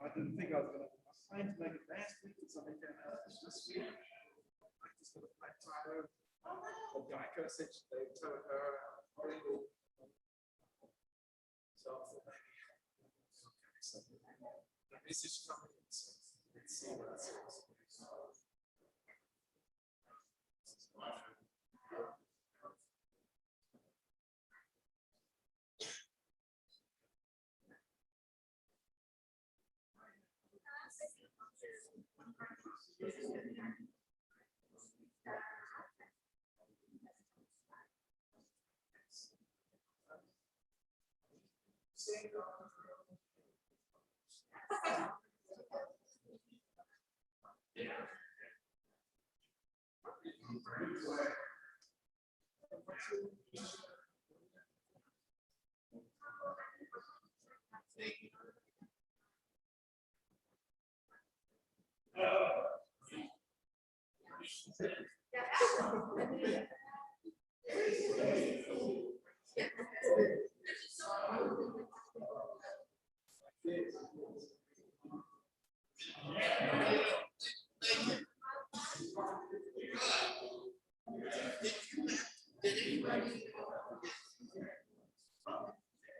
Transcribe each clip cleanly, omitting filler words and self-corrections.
I didn't think I was going to. I was trying to make it last week or something. This week, I just got a flat tire. The Geico said they towed her. So the message coming. Let's see what it says.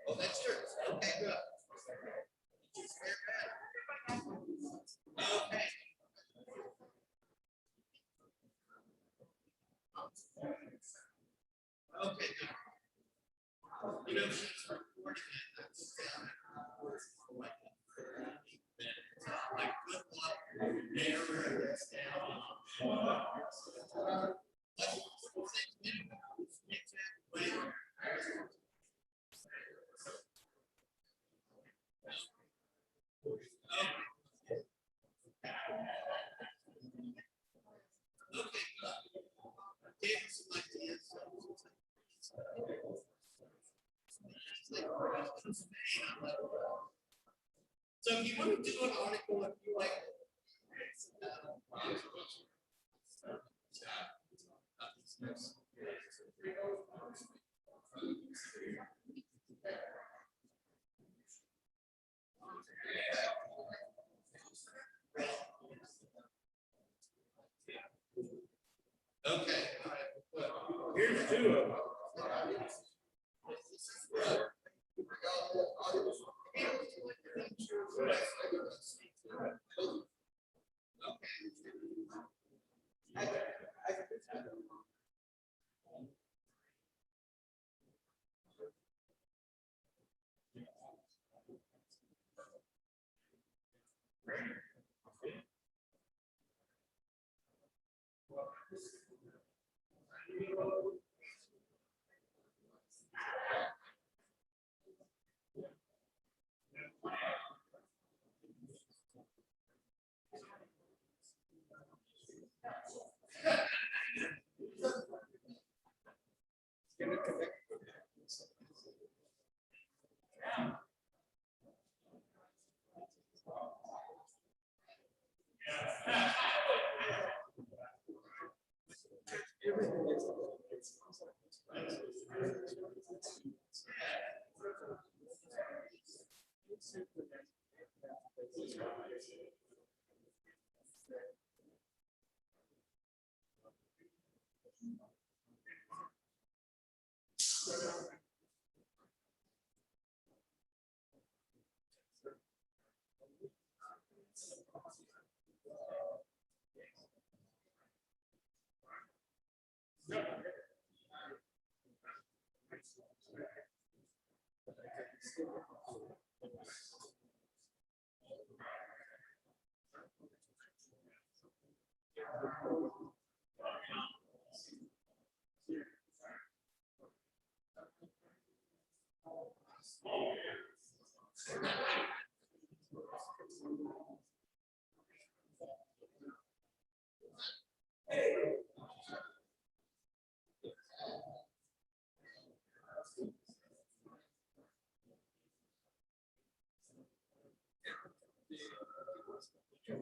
Oh, that's yours. Okay, good. Okay. Okay, good. You know, she's recording it. That's like good luck. Narrow this down. So if you want to do an article, if you like, okay, here's two of them. The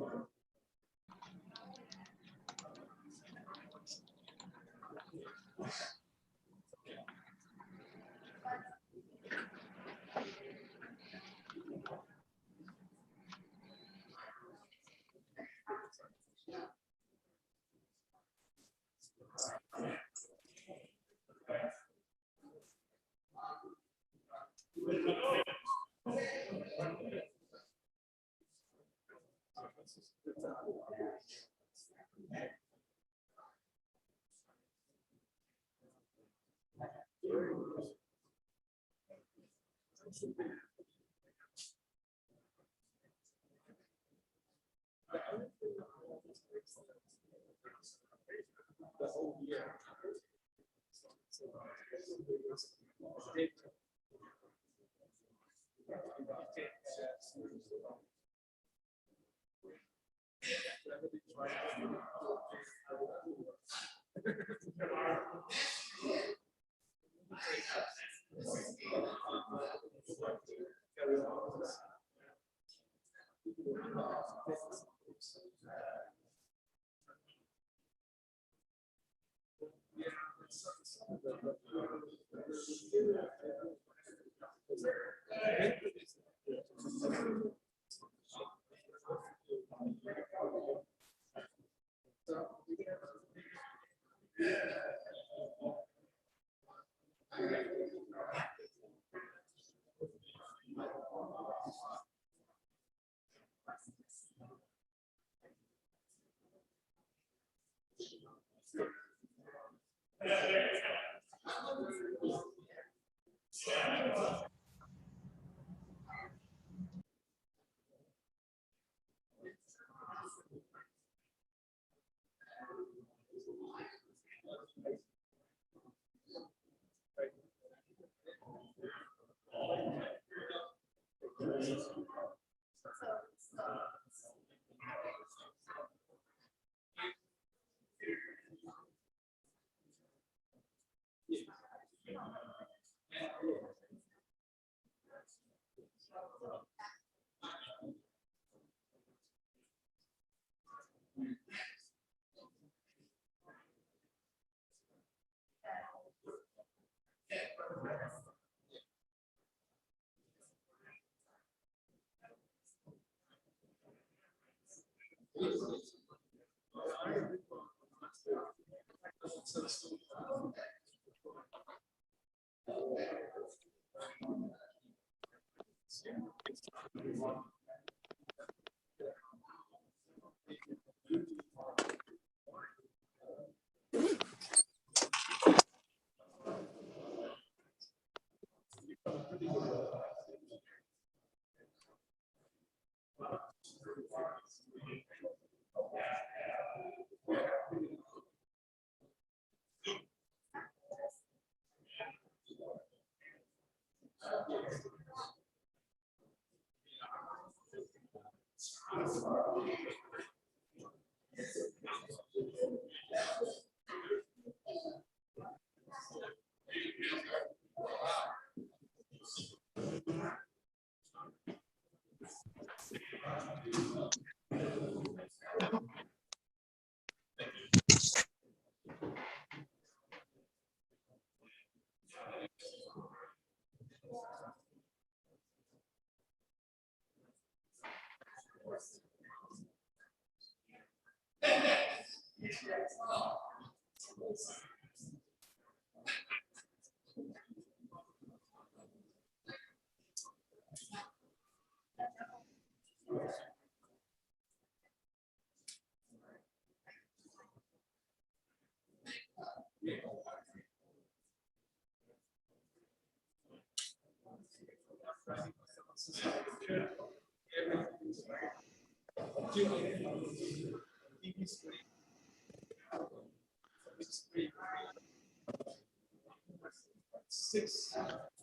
whole year.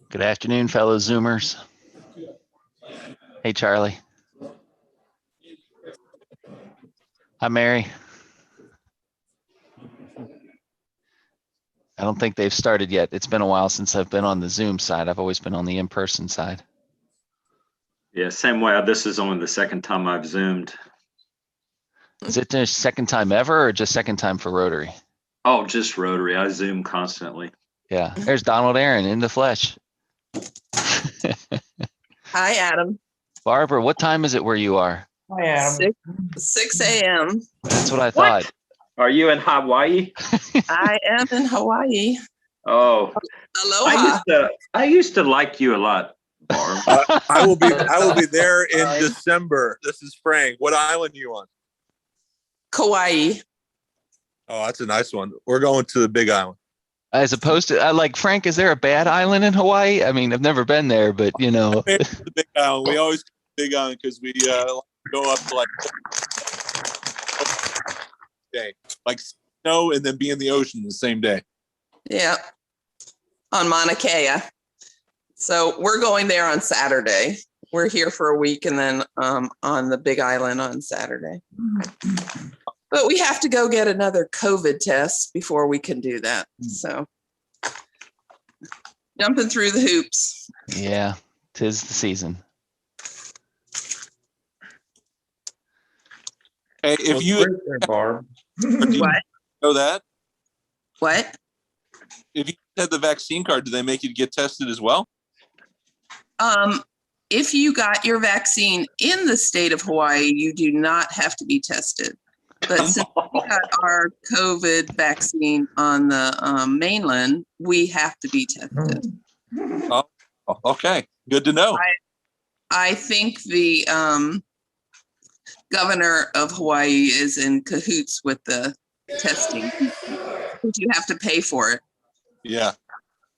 Good afternoon, fellow Zoomers. Hey, Charlie. Hi, Mary. I don't think they've started yet. It's been a while since I've been on the Zoom side. I've always been on the in-person side. Yeah, same way. This is only the second time I've Zoomed. Is it their second time ever or just second time for Rotary? Oh, just Rotary. I Zoom constantly. Yeah, there's Donald Aaron in the flesh. Hi, Adam. Barbara, what time is it where you are? 6 a.m. That's what I thought. Are you in Hawaii? I am in Hawaii. Oh, Aloha. I used to like you a lot, Barb. I will be there in December. This is Frank. What island are you on? Kauai. Oh, that's a nice one. We're going to the Big Island. As opposed to, like, Frank, is there a bad island in Hawaii? I mean, I've never been there, but you know. The Big Island. We always go to the Big Island because we go up to like day, like snow, and then be in the ocean the same day. Yeah. On Mauna Kea. So we're going there on Saturday. We're here for a week and then on the Big Island on Saturday. But we have to go get another COVID test before we can do that. So jumping through the hoops. Yeah, 'tis the season. Hey, if you Barb. What? know that, What? if you had the vaccine card, do they make you get tested as well? If you got your vaccine in the state of Hawaii, you do not have to be tested. But since we got our COVID vaccine on the mainland, we have to be tested. Oh, okay. Good to know. I think the governor of Hawaii is in cahoots with the testing. But you have to pay for it. Yeah.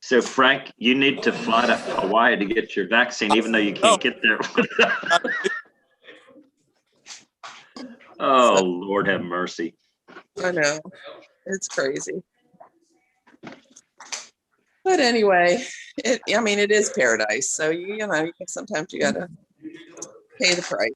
So Frank, you need to fly to Hawaii to get your vaccine, even though you can't get there. Oh, Lord have mercy. I know. It's crazy. But anyway, it is paradise. So, sometimes you got to pay the price.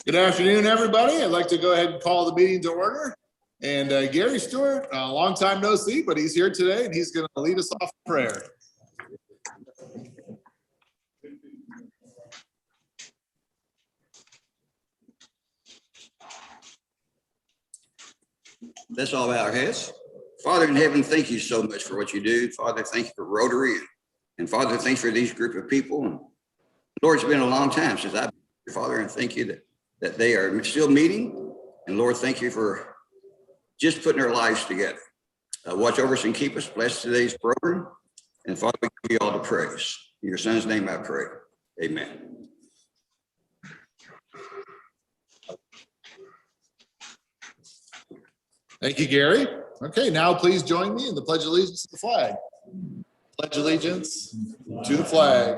Good afternoon, everybody. I'd like to go ahead and call the meeting to order. And Gary Stewart, a long time no see, but he's here today and he's going to lead us off in prayer. Let's all bow our heads. Father in heaven, thank you so much for what you do. Father, thank you for Rotary. And Father, thanks for these group of people. And Lord, it's been a long time since I've been here, Father, and thank you that they are still meeting. And Lord, thank you for just putting our lives together. Watch over us and keep us. Bless today's program. And Father, we give you all the praise. In your son's name I pray. Amen. Thank you, Gary. Okay, now please join me in the Pledge of Allegiance to the flag. Pledge allegiance to the flag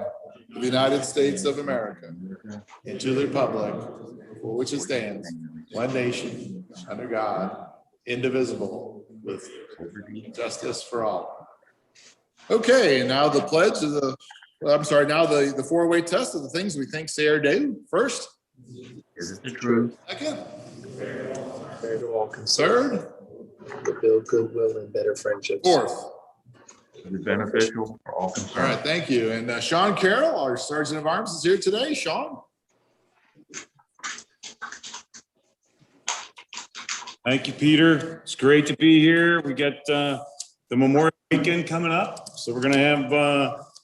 of the United States of America and to the republic for which it stands, one nation, under God, indivisible, with justice for all. Okay, and now the pledge of now the four-way test of the things we think, say, or do. First. Is it the truth? Second. Fair to all Third. to build goodwill and better friendships. Fourth. To be beneficial for all All concerned. right, thank you. And Sean Carroll, our Sergeant of Arms, is here today. Sean? Thank you, Peter. It's great to be here. We got the Memorial Weekend coming up. So we're going to have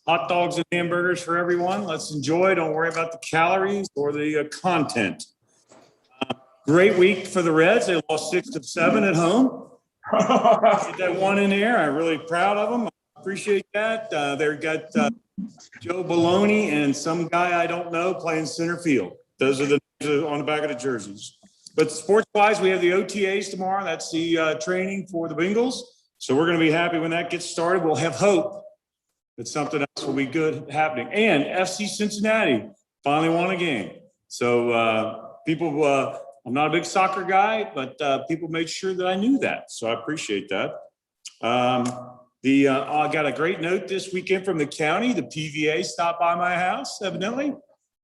hot dogs and hamburgers for everyone. Let's enjoy. Don't worry about the calories or the content. Great week for the Reds. They lost 6 of 7 at home. Get that one in there. I'm really proud of them. I appreciate that. They've got Joe Baloney and some guy I don't know playing center field. Those are the names on the back of the jerseys. But sports-wise, we have the OTAs tomorrow. That's the training for the Bengals. So we're going to be happy when that gets started. We'll have hope that something else will be good happening. And FC Cincinnati finally won a game. So people, I'm not a big soccer guy, but people made sure that I knew that. So I appreciate that. I got a great note this weekend from the county. The PVA stopped by my house evidently,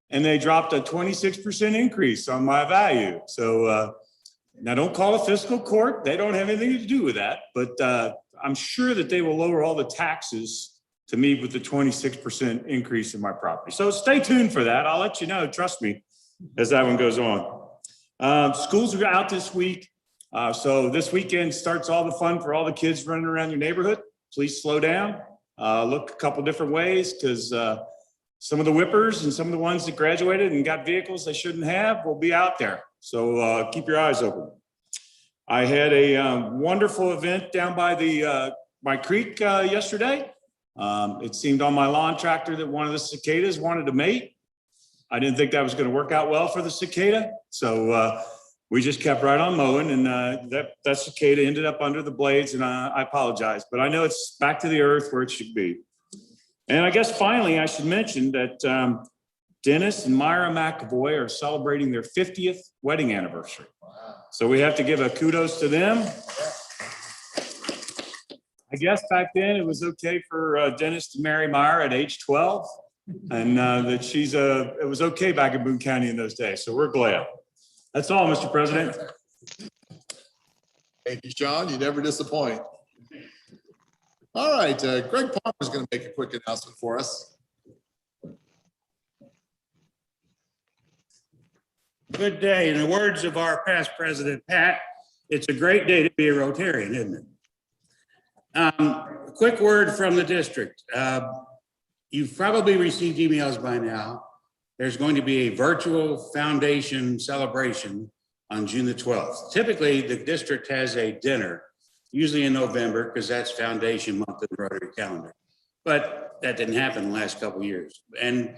and they dropped a 26% increase on my value. So now don't call a fiscal court. They don't have anything to do with that, but I'm sure that they will lower all the taxes to meet with the 26% increase in my property. So stay tuned for that. I'll let you know, trust me, as that one goes on. Schools are out this week. So this weekend starts all the fun for all the kids running around your neighborhood. Please slow down, look a couple different ways, because some of the whippers and some of the ones that graduated and got vehicles they shouldn't have will be out there. So keep your eyes open. I had a wonderful event down by the my creek yesterday. It seemed on my lawn tractor that one of the cicadas wanted to mate. I didn't think that was going to work out well for the cicada. So we just kept right on mowing, and that cicada ended up under the blades, and I apologize, but I know it's back to the earth where it should be. And I guess finally, I should mention that Dennis and Myra McAvoy are celebrating their 50th wedding anniversary. So we have to give a kudos to them. I guess back then it was okay for Dennis to marry Myra at age 12, and that it was okay back in Boone County in those days. So we're glad. That's all, Mr. President. Thank you, Sean. You never disappoint. All right, Greg Palmer is going to make a quick announcement for us. Good day. In the words of our past president, Pat, it's a great day to be a Rotarian, isn't it? A quick word from the district. You've probably received emails by now. There's going to be a virtual foundation celebration on June the 12th. Typically, the district has a dinner, usually in November, because that's foundation month in the Rotary calendar. But that didn't happen the last couple of years. And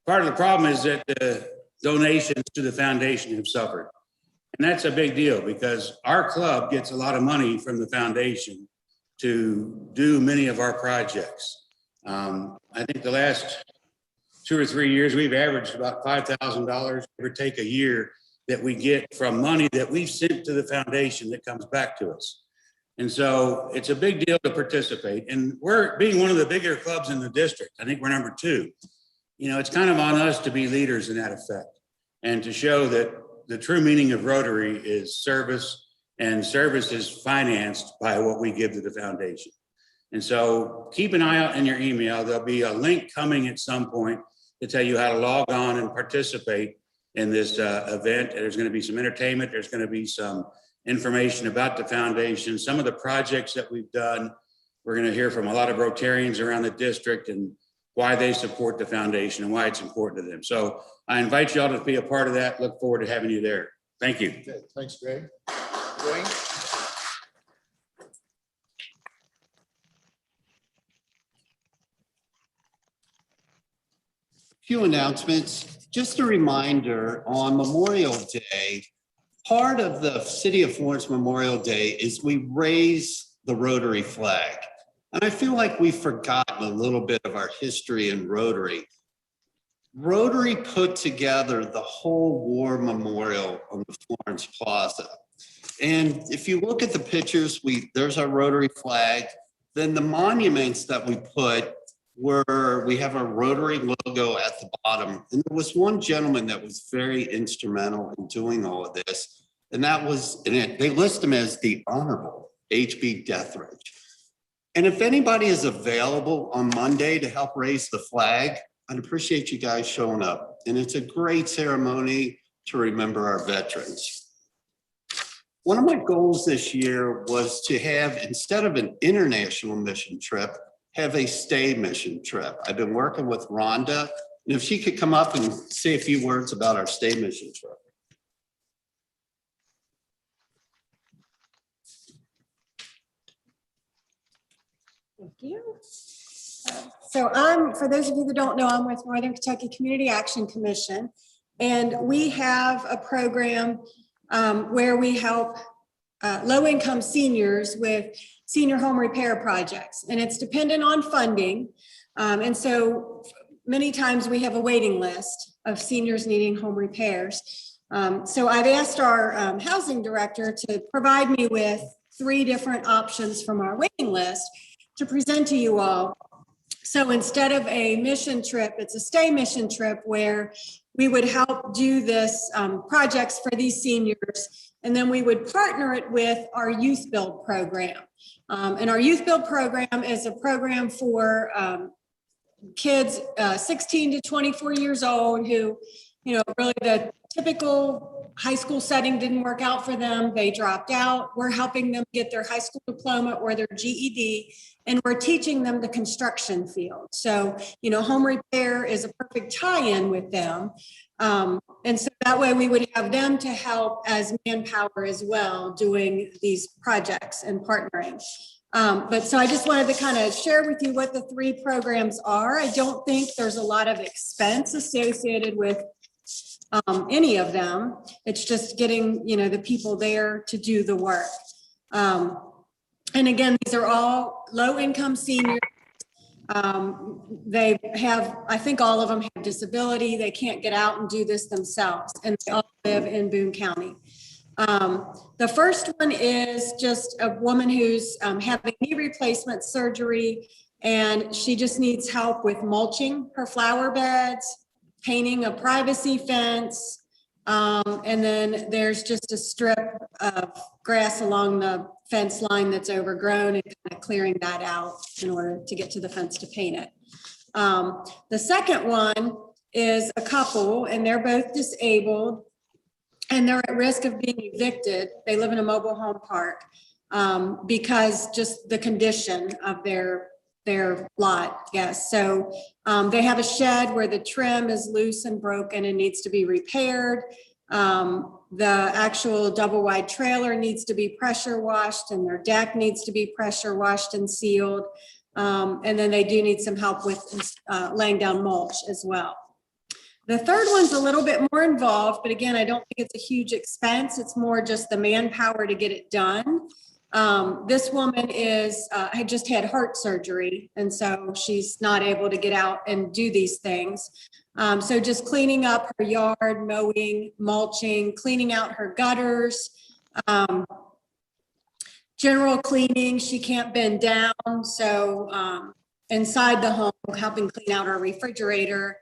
part of the problem is that the donations to the foundation have suffered. And that's a big deal because our club gets a lot of money from the foundation to do many of our projects. I think the last 2 or 3 years, we've averaged about $5,000 give or take a year that we get from money that we've sent to the foundation that comes back to us. And so it's a big deal to participate. And we're being one of the bigger clubs in the district. I think we're number 2. You know, it's kind of on us to be leaders in that effect and to show that the true meaning of Rotary is service, and service is financed by what we give to the foundation. And so keep an eye out in your email. There'll be a link coming at some point to tell you how to log on and participate in this event. There's going to be some entertainment. There's going to be some information about the foundation, some of the projects that we've done. We're going to hear from a lot of Rotarians around the district and why they support the foundation and why it's important to them. So I invite you all to be a part of that. Look forward to having you there. Thank you. Okay, thanks, Greg. Dwayne? Few announcements. Just a reminder, on Memorial Day, part of the City of Florence Memorial Day is we raise the Rotary flag. And I feel like we've forgotten a little bit of our history in Rotary. Rotary put together the whole war memorial on the Florence Plaza. And if you look at the pictures, there's our Rotary flag. Then the monuments that we put we have a Rotary logo at the bottom. And there was one gentleman that was very instrumental in doing all of this. And that was, they list him as the Honorable H.B. Deathridge. And if anybody is available on Monday to help raise the flag, I'd appreciate you guys showing up. And it's a great ceremony to remember our veterans. One of my goals this year was to have, instead of an international mission trip, have a stay mission trip. I've been working with Rhonda, and if she could come up and say a few words about our stay mission trip. Thank you. So for those of you that don't know, I'm with Northern Kentucky Community Action Commission, and we have a program where we help low-income seniors with senior home repair projects, and it's dependent on funding. And so many times we have a waiting list of seniors needing home repairs. So I've asked our housing director to provide me with 3 different options from our waiting list to present to you all. So instead of a mission trip, it's a stay mission trip where we would help do this projects for these seniors. And then we would partner it with our Youth Build program. And our Youth Build program is a program for kids 16 to 24 years old who, you know, really the typical high school setting didn't work out for them. They dropped out. We're helping them get their high school diploma or their GED, and we're teaching them the construction field. So, you know, home repair is a perfect tie-in with them. And so that way we would have them to help as manpower as well doing these projects and partnering. But so I just wanted to kind of share with you what the 3 programs are. I don't think there's a lot of expense associated with any of them. It's just getting, you know, the people there to do the work. And again, these are all low-income seniors. They have, I think all of them have disability. They can't get out and do this themselves, and they all live in Boone County. The first one is just a woman who's having knee replacement surgery, and she just needs help with mulching her flower beds, painting a privacy fence, and then there's just a strip of grass along the fence line that's overgrown and kind of clearing that out in order to get to the fence to paint it. The second one is a couple, and they're both disabled, and they're at risk of being evicted. They live in a mobile home park because just the condition of their lot. Yes. So they have a shed where the trim is loose and broken and needs to be repaired. The actual double wide trailer needs to be pressure washed, and their deck needs to be pressure washed and sealed. And then they do need some help with laying down mulch as well. The third one's a little bit more involved, but again, I don't think it's a huge expense. It's more just the manpower to get it done. This woman had just had heart surgery, and so she's not able to get out and do these things. So just cleaning up her yard, mowing, mulching, cleaning out her gutters, general cleaning. She can't bend down, so inside the home, helping clean out her refrigerator,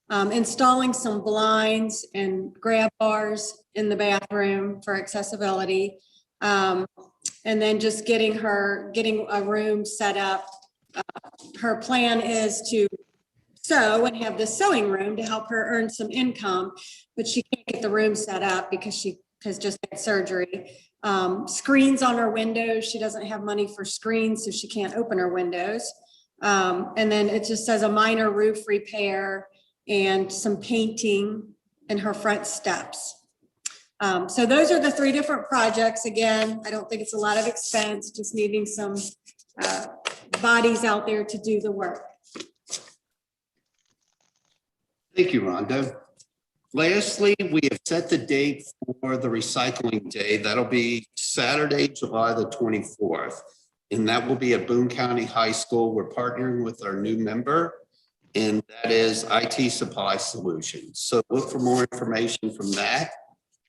installing some blinds and grab bars in the bathroom for accessibility. And then just getting a room set up. Her plan is to sew and have this sewing room to help her earn some income, but she can't get the room set up because she has just had surgery. Screens on her windows. She doesn't have money for screens, so she can't open her windows. And then it just says a minor roof repair and some painting in her front steps. So those are the 3 different projects. Again, I don't think it's a lot of expense, just needing some bodies out there to do the work. Thank you, Rhonda. Lastly, we have set the date for the recycling day. That'll be Saturday, July the 24th. And that will be at Boone County High School. We're partnering with our new member, and that is IT Supply Solutions. So look for more information from that.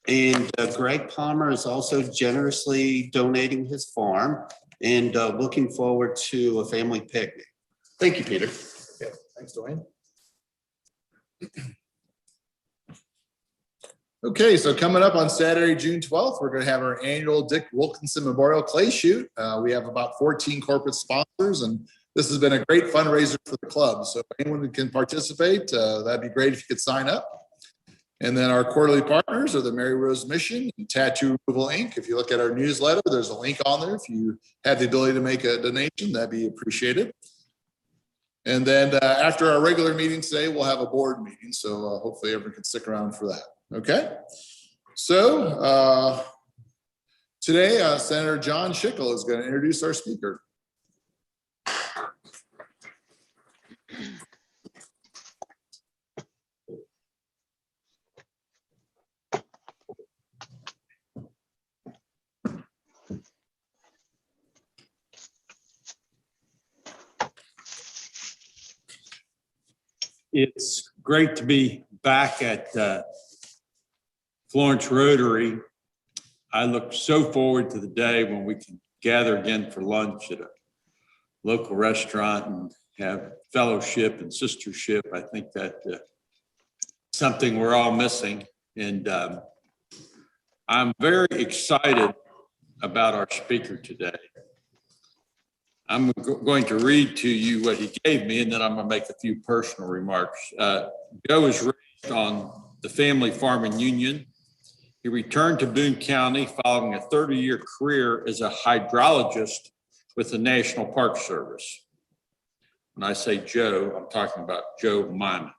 And Greg Palmer is also generously donating his farm and looking forward to a family picnic. Thank you, Peter. Okay, thanks, Dwayne. Okay, so coming up on Saturday, June 12th, we're going to have our annual Dick Wilkinson Memorial Clay Shoot. We have about 14 corporate sponsors, and this has been a great fundraiser for the club. So if anyone can participate, that'd be great if you could sign up. And then our quarterly partners are the Mary Rose Mission and Tattoo Removal Inc. If you look at our newsletter, there's a link on there. If you have the ability to make a donation, that'd be appreciated. And then after our regular meeting today, we'll have a board meeting. So hopefully everyone can stick around for that. Okay. So today, Senator John Schickel is going to introduce our speaker. It's great to be back at Florence Rotary. I look so forward to the day when we can gather again for lunch at a local restaurant and have fellowship and sistership. I think that something we're all missing. And I'm very excited about our speaker today. I'm going to read to you what he gave me, and then I'm going to make a few personal remarks. Joe was raised on the family farm in Union. He returned to Boone County following a 30-year career as a hydrologist with the National Park Service. When I say Joe, I'm talking about Joe Meiman.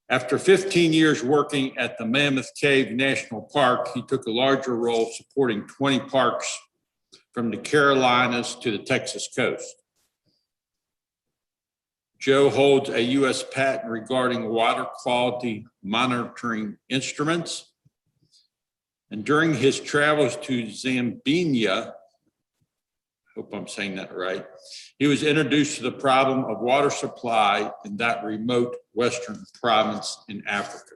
After 15 years working at the Mammoth Cave National Park, he took a larger role supporting 20 parks from the Carolinas to the Texas coast. Joe holds a U.S. patent regarding water quality monitoring instruments. And during his travels to Zambia, hope I'm saying that right, he was introduced to the problem of water supply in that remote Western province in Africa.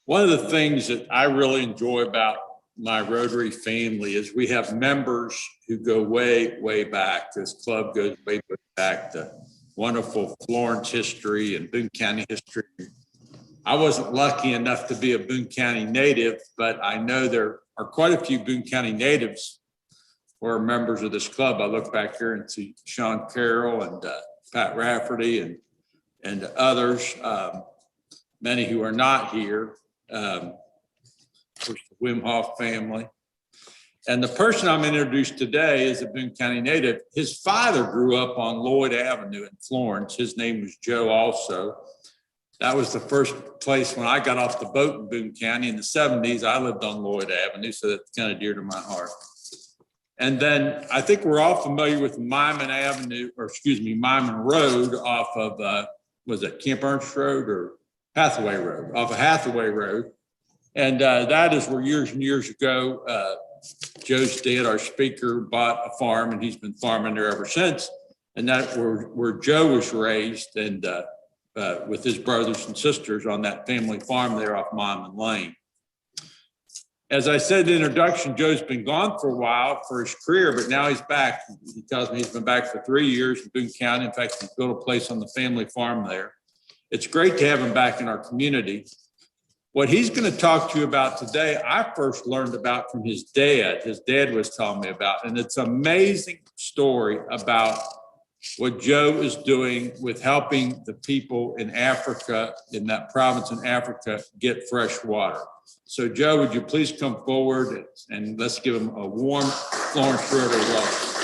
One of the things that I really enjoy about my Rotary family is we have members who go way, way back. This club goes way, way back to wonderful Florence history and Boone County history. I wasn't lucky enough to be a Boone County native, but I know there are quite a few Boone County natives who are members of this club. I look back here and see Sean Carroll and Pat Rafferty and others, many who are not here. Of course, the Wim Hof family. And the person I'm introduced today is a Boone County native. His father grew up on Lloyd Avenue in Florence. His name was Joe also. That was the first place when I got off the boat in Boone County in the 70s. I lived on Lloyd Avenue, so that's kind of dear to my heart. And then I think we're all familiar with Meiman Avenue, or excuse me, Meiman Road off of, was it Camp Ernst Road or Hathaway Road? Off of Hathaway Road. And that is where years and years ago, Joe's dad, our speaker, bought a farm, and he's been farming there ever since. And that where Joe was raised, and with his brothers and sisters on that family farm there off Meiman Lane. As I said in the introduction, Joe's been gone for a while for his career, but now he's back. He tells me he's been back for 3 years in Boone County. In fact, he's built a place on the family farm there. It's great to have him back in our community. What he's going to talk to you about today, I first learned about from his dad. His dad was telling me about, and it's an amazing story about what Joe is doing with helping the people in Africa, in that province in Africa, get fresh water. So Joe, would you please come forward and let's give him a warm Florence Rotary welcome.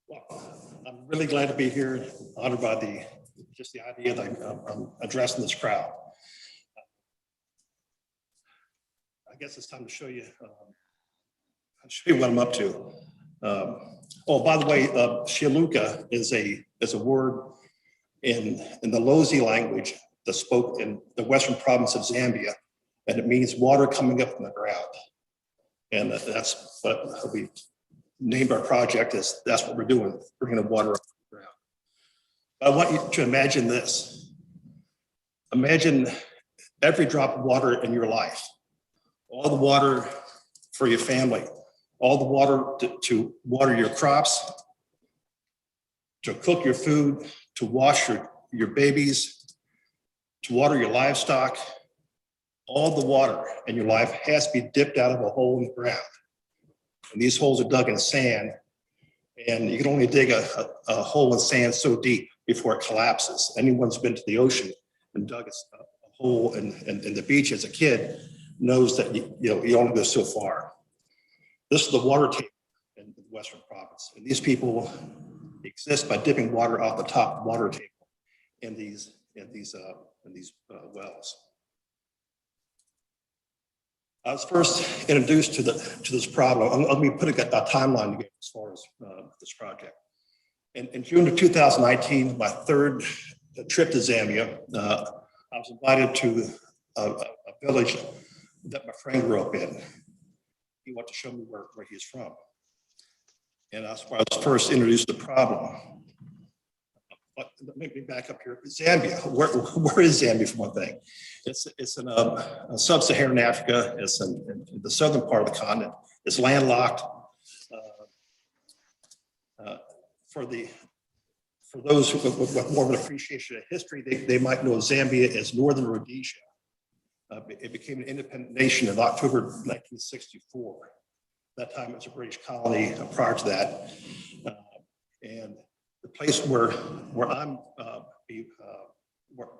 Well, I'm really glad to be here, honored by the idea that I'm addressing this crowd. I guess it's time to show you what I'm up to. Oh, by the way, Sheluka is a word in the Lozi language that spoke in the western province of Zambia, and it means water coming up from the ground. And that's what we named our project as. That's what we're doing, bringing the water up from the ground. I want you to imagine this. Imagine every drop of water in your life, all the water for your family, all the water to water your crops, to cook your food, to wash your babies, to water your livestock. All the water in your life has to be dipped out of a hole in the ground. And these holes are dug in sand, and you can only dig a hole in sand so deep before it collapses. Anyone's been to the ocean and dug a hole in the beach as a kid knows that you only go so far. This is the water table in the Western Province, and these people exist by dipping water off the top water table in these wells. I was first introduced to this problem. Let me put a timeline together as far as this project. In June of 2019, my third trip to Zambia, I was invited to a village that my friend grew up in. He wanted to show me where he's from. And that's where I was first introduced to the problem. But let me back up here. Zambia, where is Zambia for one thing? It's in sub-Saharan Africa. It's in the southern part of the continent. It's landlocked. For those with more of an appreciation of history, they might know Zambia as Northern Rhodesia. It became an independent nation in October 1964. That time it was a British colony prior to that. And the place where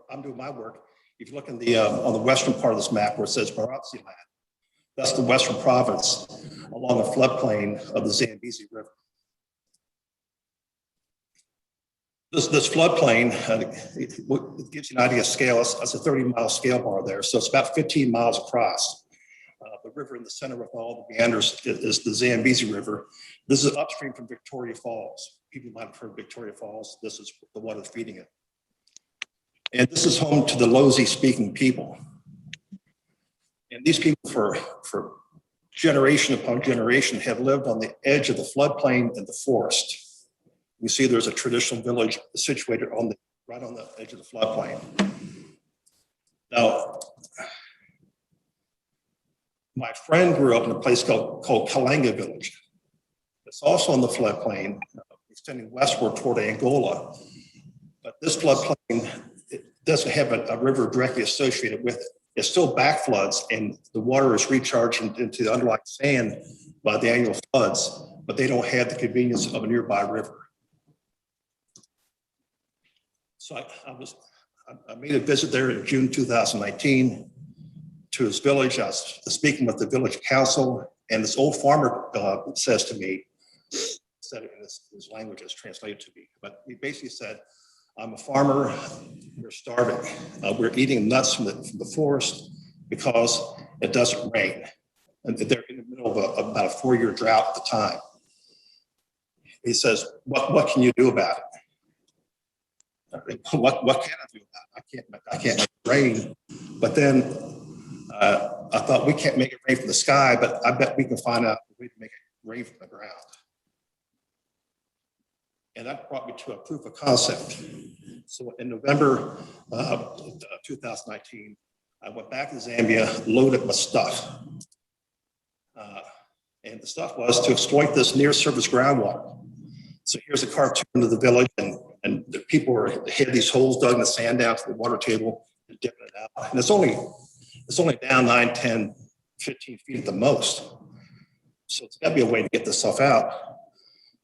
I'm doing my work, if you look on the western part of this map where it says Barotse land, that's the Western Province along the floodplain of the Zambezi River. This floodplain, it gives you an idea of scale. That's a 30-mile scale bar there. So it's about 15 miles across. The river in the center of all the meanders is the Zambezi River. This is upstream from Victoria Falls. People might have heard Victoria Falls. This is the water feeding it. And this is home to the Lozi speaking people. And these people for generation upon generation have lived on the edge of the floodplain and the forest. You see there's a traditional village situated right on the edge of the floodplain. Now, my friend grew up in a place called Kalanga Village. It's also on the floodplain, extending westward toward Angola. But this floodplain, it doesn't have a river directly associated with it. It still back floods, and the water is recharged into the underlying sand by the annual floods, but they don't have the convenience of a nearby river. So I made a visit there in June 2019 to his village. I was speaking with the village council, and this old farmer says to me, said it in his language as translated to me, but he basically said, I'm a farmer, we're starving. We're eating nuts from the forest because it doesn't rain. And they're in the middle of about a 4-year drought at the time. He says, what can you do about it? What can I do about it? I can't make it rain. But then I thought, we can't make it rain from the sky, but I bet we can find out a way to make it rain from the ground. And that brought me to a proof of concept. So in November 2019, I went back to Zambia, loaded my stuff. And the stuff was to exploit this near surface groundwater. So here's a cartoon of the village, and the people had these holes dug in the sand down to the water table and dipping it out. And it's only down 9, 10, 15 feet at the most. So it's got to be a way to get this stuff out.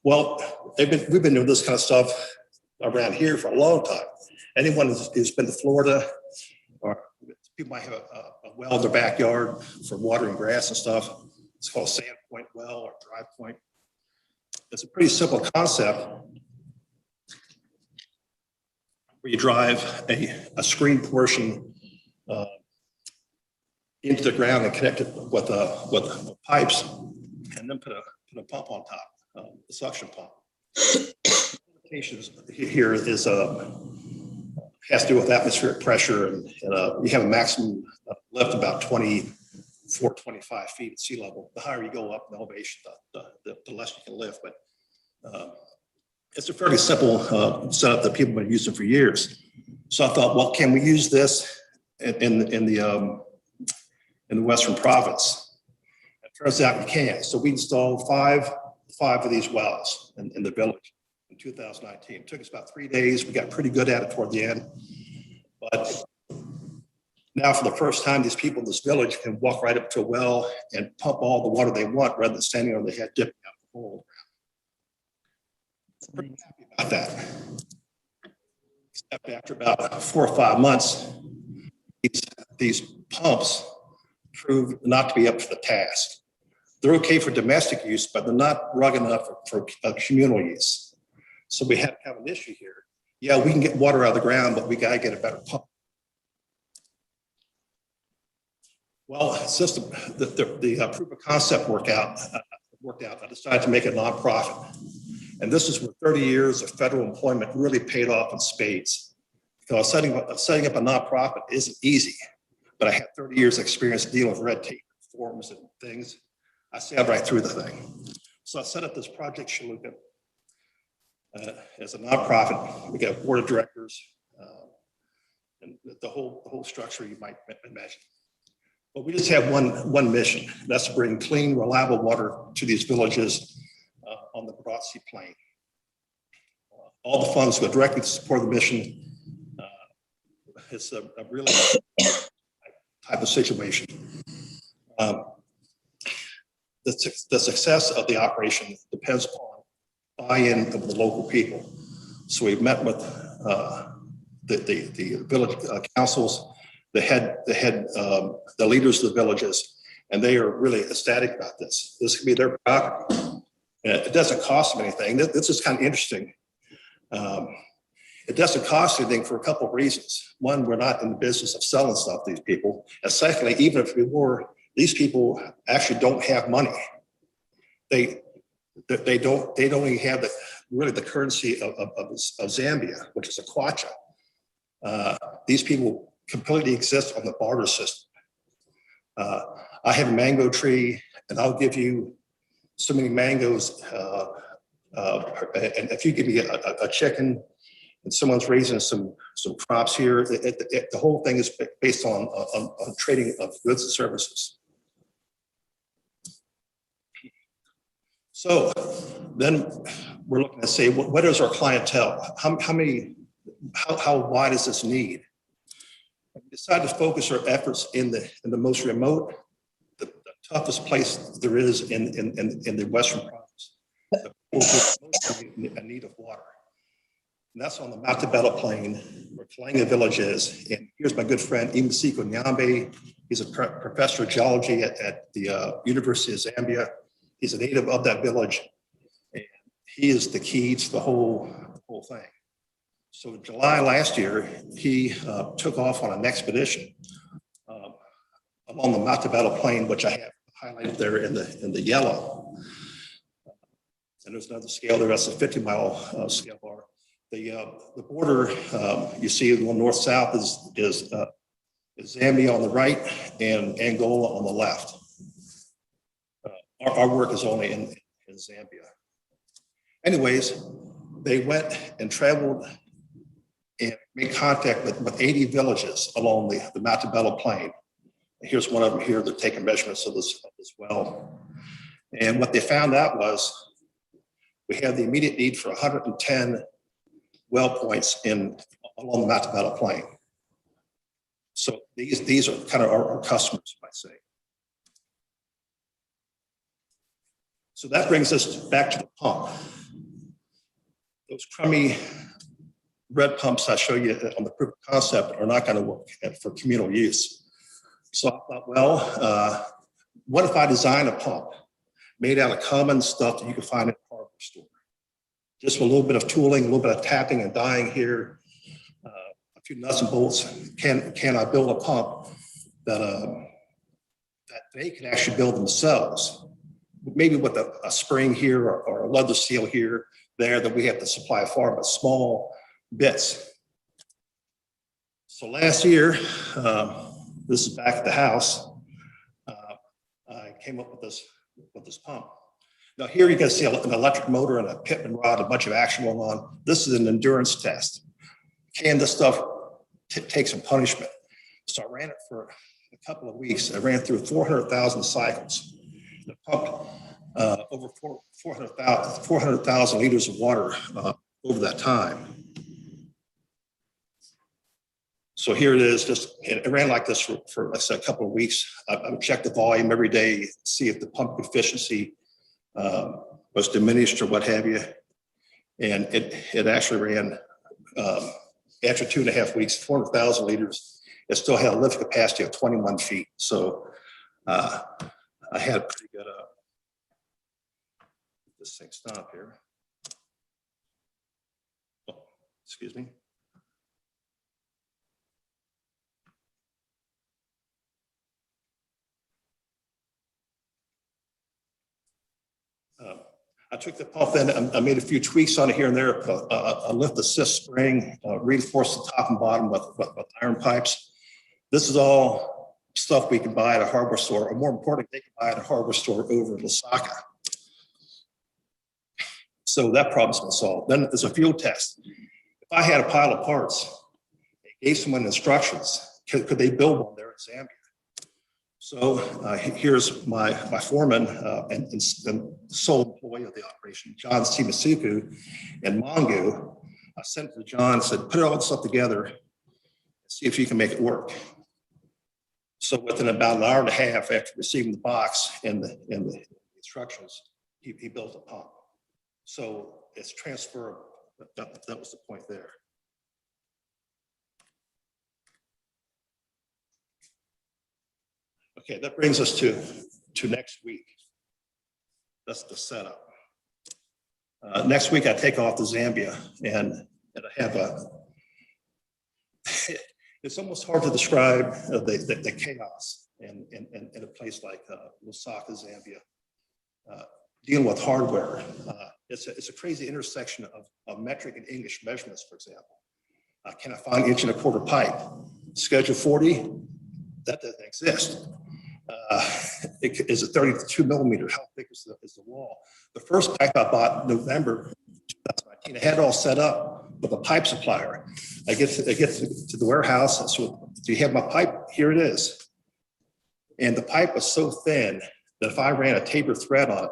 Well, we've been doing this kind of stuff around here for a long time. Anyone who's been to Florida, or people might have a well in their backyard for watering grass and stuff. It's called sand point well or dry point. It's a pretty simple concept where you drive a screen portion into the ground and connect it with pipes, and then put a pump on top, a suction pump. The limitations here is has to do with atmospheric pressure, and you have a maximum lift about 24, 25 feet at sea level. The higher you go up in elevation, the less you can lift. But it's a fairly simple setup that people have been using for years. So I thought, well, can we use this in the Western Province? It turns out you can. So we installed five of these wells in the village in 2019. It took us about 3 days. We got pretty good at it toward the end. But now for the first time, these people in this village can walk right up to a well and pump all the water they want rather than standing on their head dipping out the hole. I'm pretty happy about that. Except after about 4 or 5 months, these pumps prove not to be up to the task. They're okay for domestic use, but they're not rugged enough for communal use. So we have an issue here. Yeah, we can get water out of the ground, but we gotta get a better pump. Well, since the proof of concept worked out, I decided to make it nonprofit. And this is where 30 years of federal employment really paid off in spades. Because setting up a nonprofit isn't easy, but I had 30 years experience dealing with red tape, forms and things. I sailed right through the thing. So I set up this project, Sheluka, as a nonprofit. We got a board of directors and the whole structure you might imagine. But we just have one mission. That's to bring clean, reliable water to these villages on the Broad Sea Plain. All the funds go directly to support the mission. It's a really type of situation. The success of the operation depends upon buy-in of the local people. So we've met with the village councils, the leaders of the villages, and they are really ecstatic about this. This could be their property. It doesn't cost them anything. This is kind of interesting. It doesn't cost anything for a couple of reasons. One, we're not in the business of selling stuff to these people. And secondly, even if we were, these people actually don't have money. They don't even have the currency of Zambia, which is a kwacha. These people completely exist on the barter system. I have a mango tree, and I'll give you so many mangoes. And if you give me a chicken, and someone's raising some crops here, the whole thing is based on trading of goods and services. So then we're looking to say, what is our clientele? How wide is this need? We decided to focus our efforts in the most remote, the toughest place there is in the Western province. The people who are in need of water. And that's on the Matabele Plain, where Kalanga Village is. And here's my good friend, Imasiko Nyambe. He's a professor of geology at the University of Zambia. He's a native of that village. And he is the key to the whole thing. So in July last year, he took off on an expedition along the Matabele Plain, which I have highlighted there in the yellow. And there's another scale there, that's a 50-mile scale bar. The border you see going north-south is Zambia on the right and Angola on the left. Our work is only in Zambia. Anyways, they went and traveled and made contact with 80 villages along the Matabele Plain. And here's one of them here. They're taking measurements of this well. And what they found out was we have the immediate need for 110 well points along the Matabele Plain. So these are kind of our customers, I say. So that brings us back to the pump. Those crummy red pumps I show you on the proof of concept are not going to work for communal use. So I thought, well, what if I design a pump made out of common stuff that you can find at a hardware store? Just with a little bit of tooling, a little bit of tapping and dyeing here, a few nuts and bolts. Can I build a pump that they can actually build themselves? Maybe with a spring here or a leather seal here, there that we have to supply for, but small bits. So last year, this is back at the house, I came up with this pump. Now here you can see an electric motor and a pitman rod, a bunch of action going on. This is an endurance test. Can this stuff take some punishment? So I ran it for a couple of weeks. I ran through 400,000 cycles. It pumped over 400,000 liters of water over that time. So here it is, it ran like this for like I said, a couple of weeks. I would check the volume every day, see if the pump efficiency was diminished or what have you. And it actually ran, after 2.5 weeks, 400,000 liters it still had a lift capacity of 21 feet. So I had pretty good, this thing stop here. Oh, excuse me. I took the pump in, I made a few tweaks on it here and there, a lift assist spring, reinforced the top and bottom with iron pipes. This is all stuff we can buy at a hardware store, or more importantly, they can buy at a hardware store over in Lasaka. So that problem's been solved. Then there's a field test. If I had a pile of parts, I gave someone instructions, could they build one there in Zambia? So here's my foreman and sole employee of the operation, John Simasuku in Mongu. I sent it to John and said, put all this stuff together and see if you can make it work. So within about an hour and a half after receiving the box and the instructions, he built a pump. So it's transferable. That was the point there. Okay, that brings us to next week. That's the setup. Next week I take off to Zambia and I have it's almost hard to describe the chaos in a place like Lusaka, Zambia. Dealing with hardware. It's a crazy intersection of metric and English measurements, for example. Can I find 1 1/4 inch pipe? Schedule 40, that doesn't exist. Is it 32 millimeter? How thick is the wall? The first pipe I bought in November 2019, I had it all set up with a pipe supplier. I get to the warehouse, and so, do you have my pipe? Here it is. And the pipe was so thin that if I ran a taper thread on it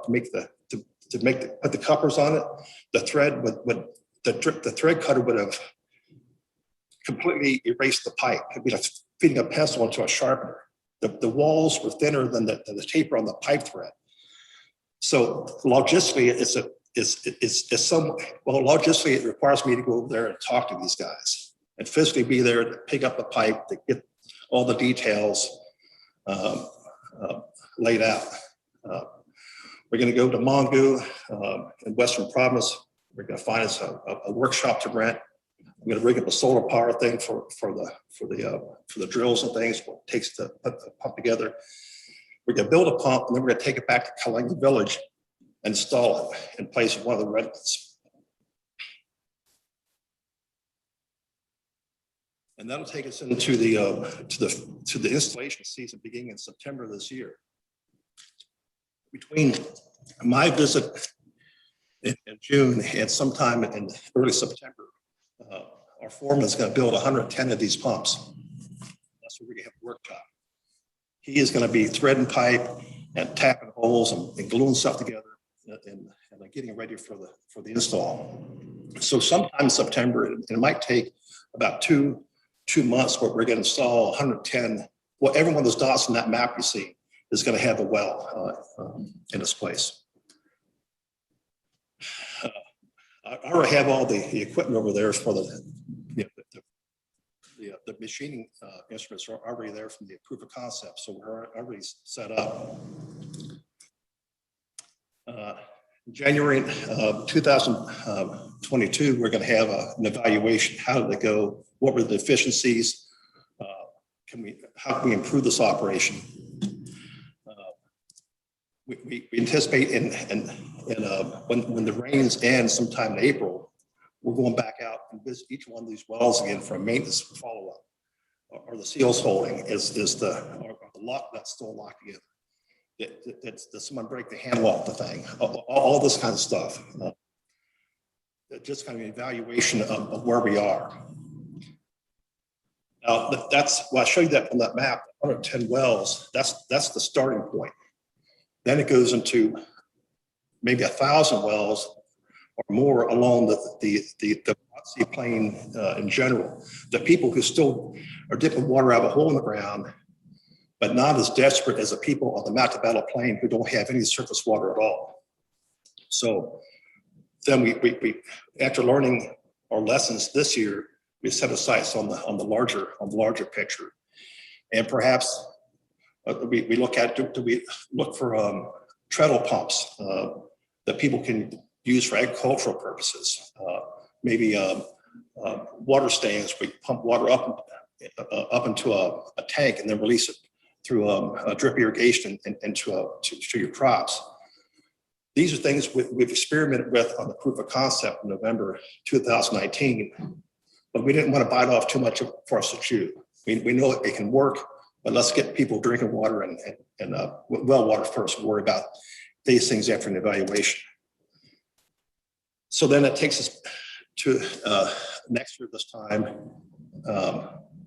put the coppers on it, the thread cutter would have completely erased the pipe. It'd be like feeding a pencil into a sharpener. The walls were thinner than the taper on the pipe thread. So logistically, logistically, it requires me to go over there and talk to these guys and physically be there to pick up the pipe, to get all the details laid out. We're going to go to Mongu in Western Province. We're going to find us a workshop to rent. I'm going to rig up a solar power thing for the drills and things. What it takes to put the pump together. We're going to build a pump, and then we're going to take it back to Kalinga Village and install it in place of one of the redwoods. And that'll take us into the installation season beginning in September this year. Between my visit in June and sometime in early September, our foreman is going to build 110 of these pumps. That's what we're going to have a workshop. He is going to be threading pipe and tapping holes and gluing stuff together and getting it ready for the install. So sometime in September, it might take about two months where we're going to install 110. Well, every one of those dots on that map you see is going to have a well in its place. I already have all the equipment over there for the machining instruments are already there from the proof of concept, so we're already set up. January 2022, we're going to have an evaluation. How did it go? What were the deficiencies? How can we improve this operation? We anticipate when the rains end sometime in April, we're going back out and visit each one of these wells again for a maintenance follow-up. Or the seals holding is the lock that's still locked together. Did someone break the handle off the thing? All this kind of stuff. Just kind of an evaluation of where we are. Now, well, I showed you that on that map, 110 wells, that's the starting point. Then it goes into maybe 1,000 wells or more along the Sea Plain in general. The people who still are dipping water out of a hole in the ground, but not as desperate as the people on the Matabele Plain who don't have any surface water at all. So then we after learning our lessons this year, we set our sights on the larger picture And perhaps we look at, do we look for treadle pumps that people can use for agricultural purposes? Maybe water stands, we pump water up into a tank and then release it through a drip irrigation into your crops. These are things we've experimented with on the proof of concept in November 2019, but we didn't want to bite off too much for us to chew. We know it can work, but let's get people drinking water and well water first, worry about these things after an evaluation. So then that takes us to next year this time.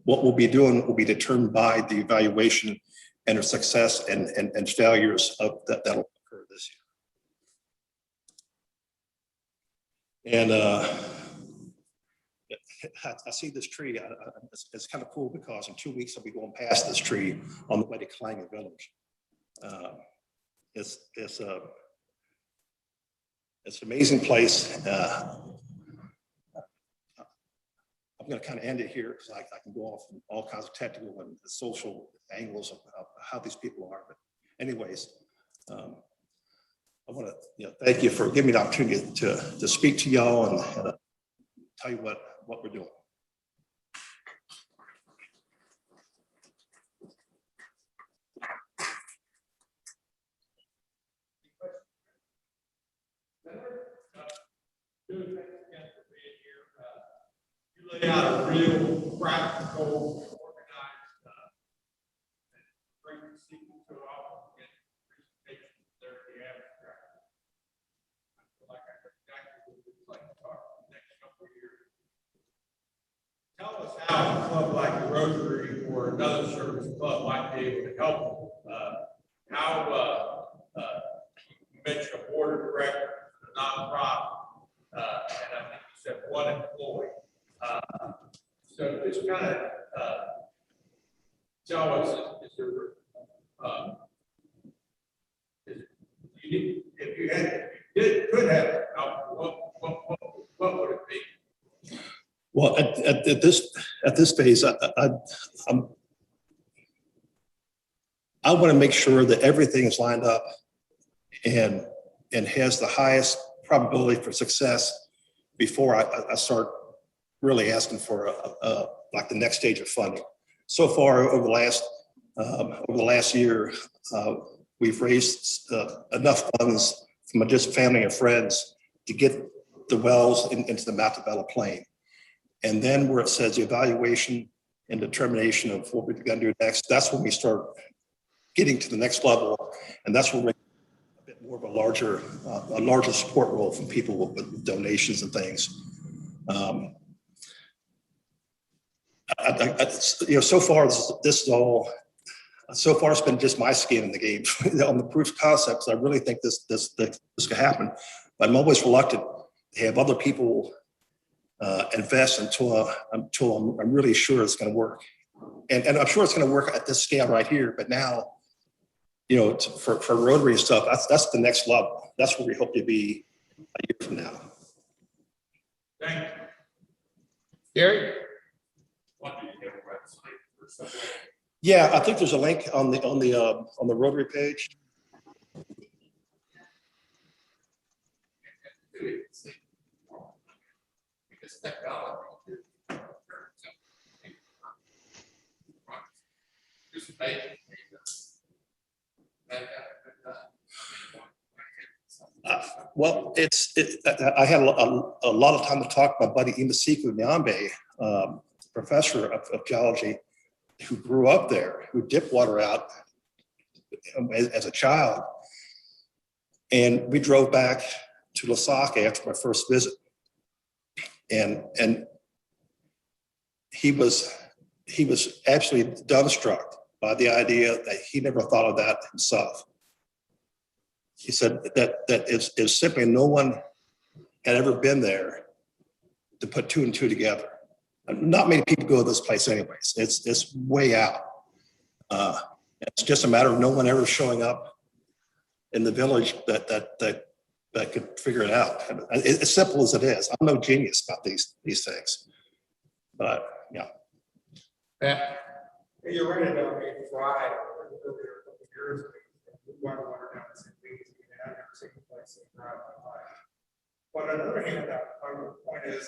What we'll be doing will be determined by the evaluation and the success and failures of that'll occur this year. And I see this tree. It's kind of cool because in 2 weeks I'll be going past this tree on the way to Klangen Village. It's an amazing place. I'm going to kind of end it here because I can go off on all kinds of technical and social angles of how these people are. But anyways, I want to thank you for giving me the opportunity to speak to y'all and tell you what we're doing. You lay out a real practical, organized, bring the sequence to all and presentations there at the abstract. I feel like I know exactly what we'd like to talk for the next couple of years. Tell us how a club like the Rotary or another service club might be able to help. You mentioned a board of directors, a nonprofit, and I think you said one employee. So just kind of tell us, is there, if you could have help, what would it be? Well, at this phase, I want to make sure that everything is lined up and has the highest probability for success before I start really asking for like the next stage of funding. So far over the last year, we've raised enough funds from just family and friends to get the wells into the Matabella plain. And then where it says the evaluation and determination of what we're going to do next, that's when we start getting to the next level. And that's when we're a bit more of a larger support role from people with donations and things. So far, this is all. So far, it's been just my skin in the game on the proof of concepts. I really think this could happen, but I'm always reluctant to have other people invest until I'm really sure it's going to work. And I'm sure it's going to work at this scale right here. But now, for Rotary and stuff, that's the next level. That's where we hope to be a year from now. Thank you. Gary? Yeah, I think there's a link on the Rotary page. Well, I had a lot of time to talk to my buddy Imasiku Nyambe, professor of geology, who grew up there, who dipped water out as a child. And we drove back to Lasaka after my first visit. And he was absolutely dumbstruck by the idea that he never thought of that himself. He said that is simply no one had ever been there to put two and two together. Not many people go to this place anyways. It's way out. It's just a matter of no one ever showing up in the village that could figure it out. As simple as it is. I'm no genius about these things. But yeah. Pat? You're right about being fried earlier a couple of years ago. We want water down the same things. I've never seen a place like that in my life. But on the other hand, my point is,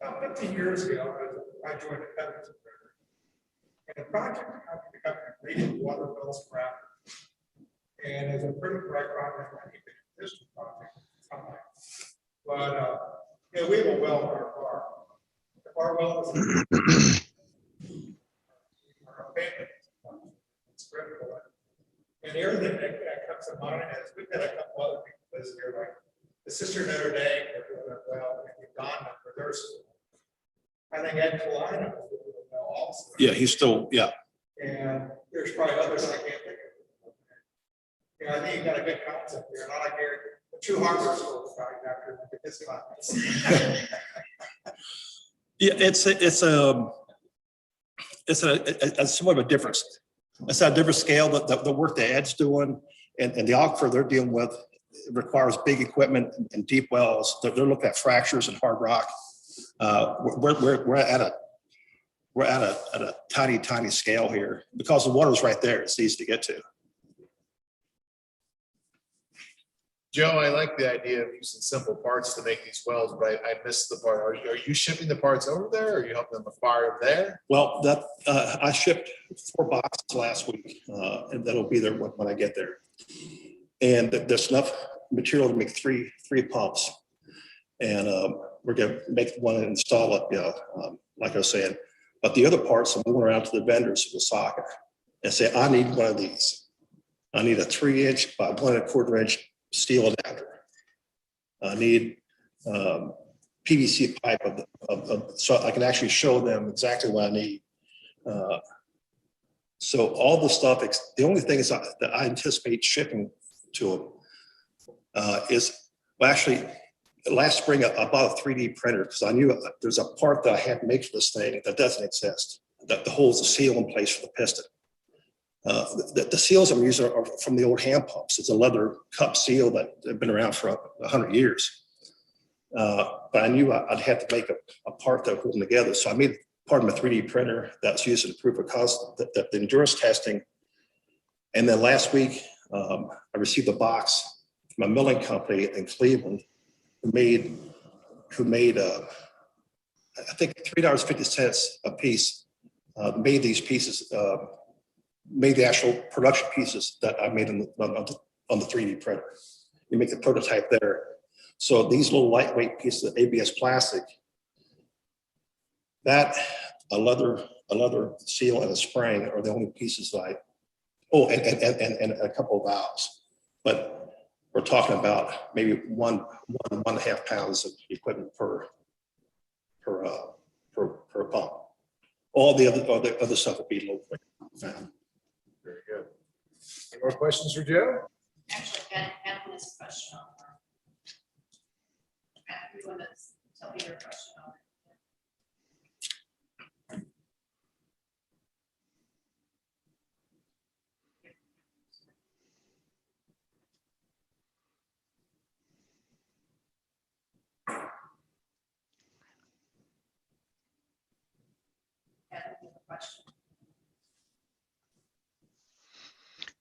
about 15 years ago, I joined the Covington River. And the project the government raised water bills forever. And it's a pretty bright project, I think it's a district project. But yeah, we have a well in our farm. If our well is our abandoned, it's critical. And the other thing that comes to mind is we've got a couple other people this year, like the Sister Notre Dame, they're doing well, and Uganda for their school. I think Ed Kalina was doing well also. Yeah, he's still, yeah. And there's probably others I can't think of. You know, I think you got a good concept here, and I like hearing the true hardware schools right after this conference. Yeah, it's somewhat of a difference. It's a different scale, but the work that Ed's doing and the aquifer they're dealing with requires big equipment and deep wells. They're looking at fractures and hard rock. We're at a tiny scale here because the water's right there. It's easy to get to. Joe, I like the idea of using simple parts to make these wells, but I missed the part. Are you shipping the parts over there, or are you helping them acquire them there? Well, I shipped 4 boxes last week, and that'll be there when I get there. And there's enough material to make three pumps, and we're gonna make one and install it. Like I was saying, but the other parts, I'm going around to the vendors of Osaka and say, I need one of these. I need a 3-inch by 1 1/4 inch steel adapter. I need PVC pipe so I can actually show them exactly what I need. So all the stuff, the only thing is that I anticipate shipping to them is, well, actually, last spring I bought a 3D printer because I knew there's a part that I had to make for this thing that doesn't exist, that holds the seal in place for the piston. The seals I'm using are from the old hand pumps. It's a leather cup seal that have been around for 100 years. But I knew I'd have to make a part that would hold them together. So I made part of my 3D printer that's used in proof of concept, the endurance testing. And then last week, I received a box from a milling company in Cleveland who made I think $3.50 a piece, made these pieces, made the actual production pieces that I made on the 3D printer. You make the prototype there. So these little lightweight pieces of ABS plastic, that a leather seal and a spring are the only pieces that and a couple of valves. But we're talking about maybe 1.5 pounds of equipment per pump. All the other stuff would be locally found. Very good. Any more questions for Joe? Actually, Matt has a question on Matt, you want to tell me your question on it?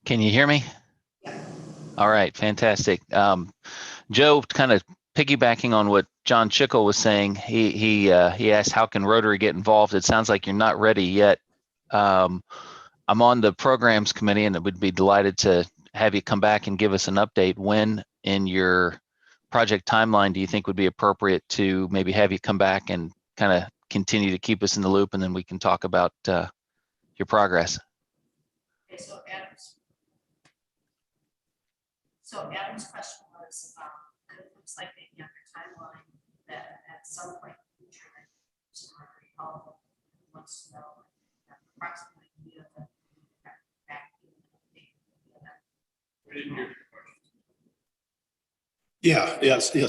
Can you hear me? Yeah. All right, fantastic. Joe, kind of piggybacking on what John Chickle was saying, he asked, how can Rotary get involved? It sounds like you're not ready yet. I'm on the programs committee, and it would be delighted to have you come back and give us an update. When in your project timeline do you think would be appropriate to maybe have you come back and kind of continue to keep us in the loop, and then we can talk about your progress? Okay, so Adam's question was, it looks like maybe on your timeline that at some point in the future that some Rotary Hall wants to know approximately back. Yeah, yes. Can you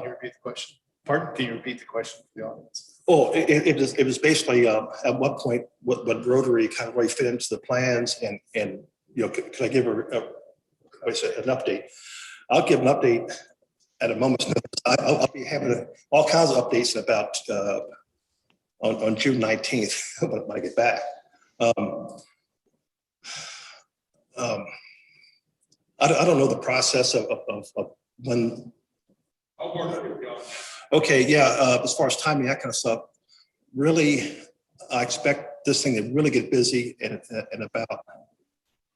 repeat the question? Pardon? Can you repeat the question for the audience? Oh, it was basically at what point what Rotary kind of really fit into the plans, and you know, could I give her an update? I'll give an update at a moment's notice. I'll be having all kinds of updates about on June 19th when I get back. I don't know the process of when. I'll work with you on that. Okay, yeah, as far as timing, that kind of stuff, really, I expect this thing to really get busy in about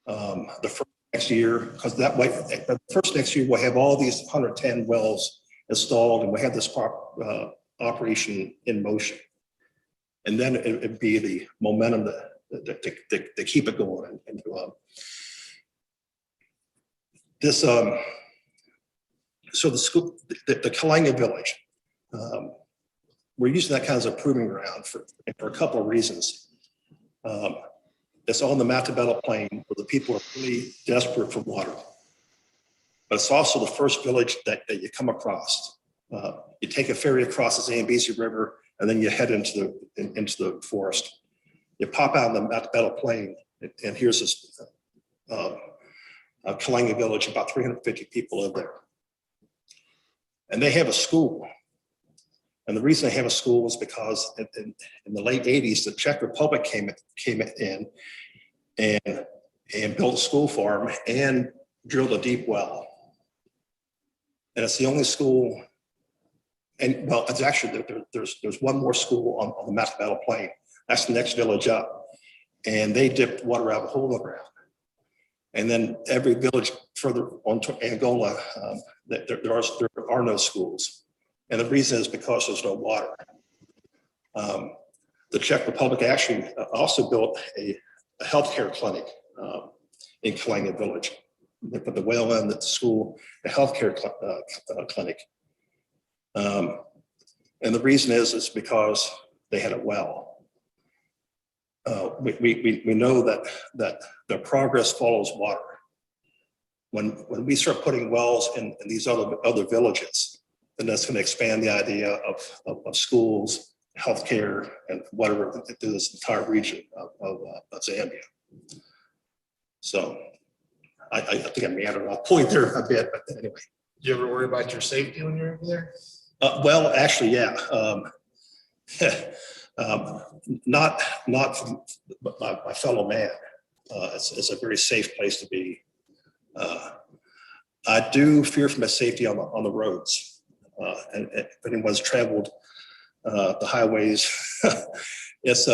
the first next year, because that way, the first next year, we'll have all these 110 wells installed and we have this operation in motion. And then it'd be the momentum to keep it going. And this, so the school, the Kalanga Village, we're using that kind of as a proving ground for a couple of reasons. It's on the Matabella Plain where the people are really desperate for water. But it's also the first village that you come across. You take a ferry across the Zambezi River and then you head into the forest. You pop out on the Matabella Plain and here's this Kalanga Village, about 350 people live there. And they have a school. And the reason they have a school is because in the late 80s, the Czech Republic came in and built a school farm and drilled a deep well. And it's the only school, and well, it's actually, there's one more school on the Matabella Plain. That's the next village up. And they dipped water out of a hole in the ground. And then every village further on to Angola, there are no schools. And the reason is because there's no water. The Czech Republic actually also built a healthcare clinic in Kalanga Village. They put the well in, the school, the healthcare clinic. And the reason is because they had a well. We know that the progress follows water. When we start putting wells in these other villages, then that's going to expand the idea of schools, healthcare, and whatever through this entire region of Zambia. So I think I meandered off point there a bit, but anyway. Do you ever worry about your safety when you're over there? Well, actually, yeah. Not from my fellow man. It's a very safe place to be. I do fear for my safety on the roads. And if anyone's traveled the highways, it's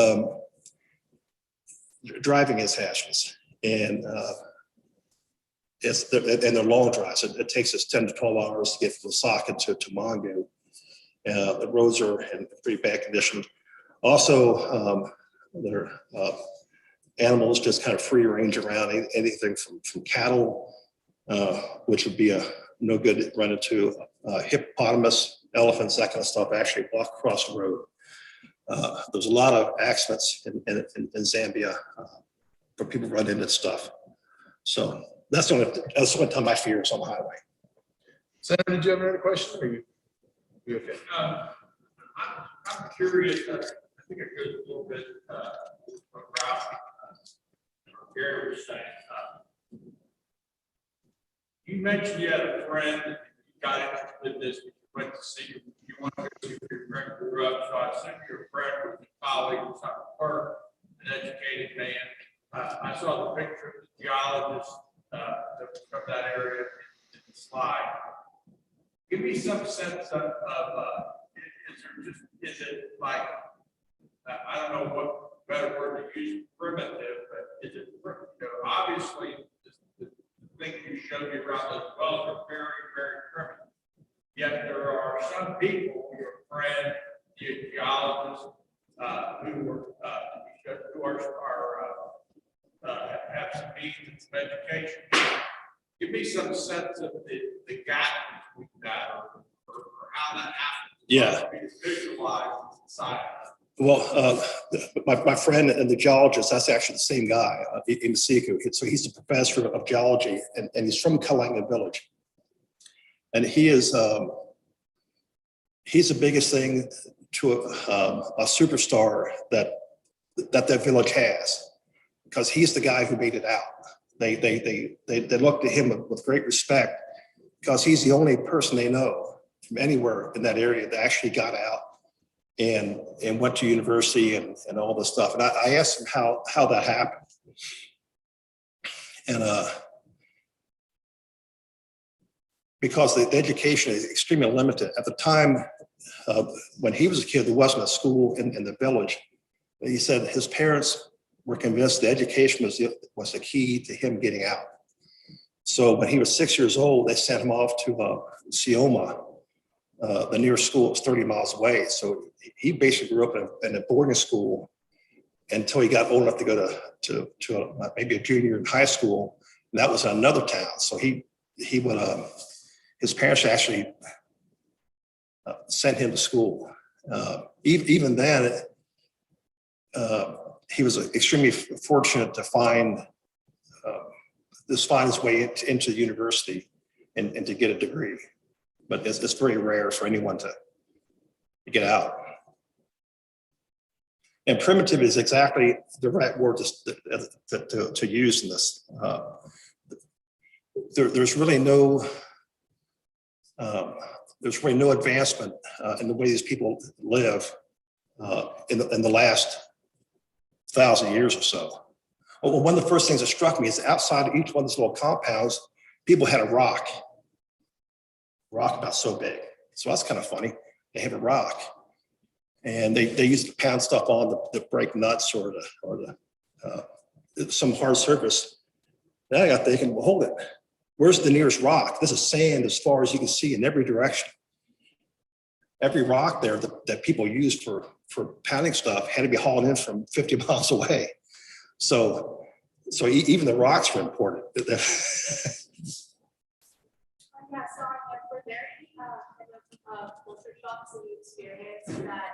driving is hazardous, and they're long drives. It takes us 10 to 12 hours to get from Lusaka to Mongu. The roads are in pretty bad condition. Also, there are animals just kind of free range around, anything from cattle, which would be no good to run into, hippopotamus, elephants, that kind of stuff actually walk across the road. There's a lot of accidents in Zambia for people running into stuff. So that's the only time I fear is on the highway. Senator, did you have another question? Or you okay? I'm curious. I think it goes a little bit around Gary was saying. You mentioned you had a friend that got interested in this. You went to see you want to go see your friend grew up. So I assume your friend was a colleague of her, an educated man. I saw the picture of the geologist from that area in the slide. Give me some sense of is it like, I don't know what better word to use, primitive, but is it, obviously the thing you showed me around those wells are very, very primitive. Yet there are some people, your friend, the geologists, who have some means and some education. Give me some sense of the gap between that or how that happens. Yeah. Visualize inside. Well, my friend and the geologist, that's actually the same guy, in Siku. So he's a professor of geology and he's from Kalanga Village. And he's the biggest thing to a superstar that village has, because he's the guy who made it out. They look to him with great respect because he's the only person they know from anywhere in that area that actually got out and went to university and all this stuff. And I asked him how that happened. And because the education is extremely limited. At the time, when he was a kid, there wasn't a school in the village. He said his parents were convinced the education was the key to him getting out. So when he was 6 years old, they sent him off to Sioma. The nearest school was 30 miles away. So he basically grew up in a boarding school until he got old enough to go to maybe a junior in high school. And that was in another town. So he would, his parents actually sent him to school. Even then, he was extremely fortunate to find his way into the university and to get a degree. But it's very rare for anyone to get out. And primitive is exactly the right word to use in this. There's really no advancement in the way these people live in the last 1,000 years or so. Well, one of the first things that struck me is outside of each one of these little compounds, people had a rock about so big. So that's kind of funny. They have a rock, and they used to pound stuff on to break nuts or some hard surface. Now I got thinking, well, hold it. Where's the nearest rock? This is sand as far as you can see in every direction. Every rock there that people used for pounding stuff had to be hauled in from 50 miles away. So even the rocks were important. Yeah, so were there any culture shocks that you experienced that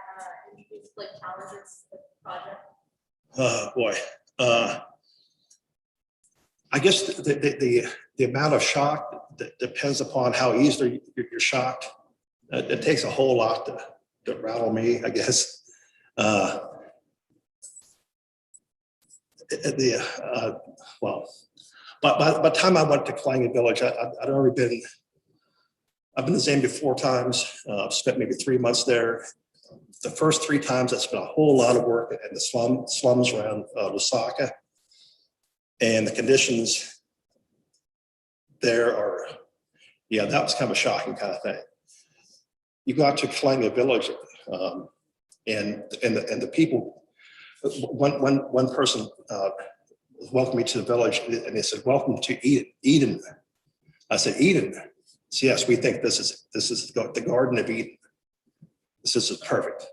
introduced like challenges to the project? Boy, I guess the amount of shock that depends upon how easily you're shocked. It takes a whole lot to rattle me, I guess. Well, by the time I went to Kalanga Village, I'd already been. I've been to Zambia 4 times. Spent maybe 3 months there. The first 3 times, I spent a whole lot of work in the slums around Lusaka, and the conditions there are, yeah, that was kind of a shocking kind of thing. You go out to Kalanga Village, and the people. One person welcomed me to the village, and they said, "Welcome to Eden." I said, "Eden." So yes, we think this is the Garden of Eden. This is perfect.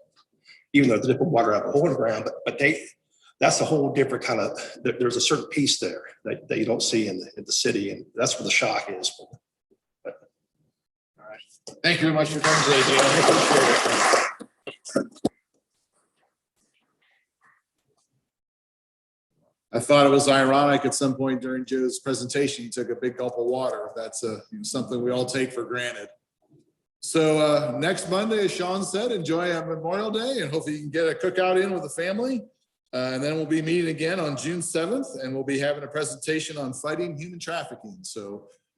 Even though the different water out the hole in the ground, but that's a whole different kind of. There's a certain peace there that you don't see in the city, and that's where the shock is. But, all right. Thank you very much for coming today, Dan. I appreciate it. I thought it was ironic at some point during Joe's presentation, he took a big gulp of water. That's something we all take for granted. So next Monday, as Sean said, enjoy Memorial Day, and hopefully you can get a cookout in with the family. And then we'll be meeting again on June 7th, and we'll be having a presentation on fighting human trafficking. So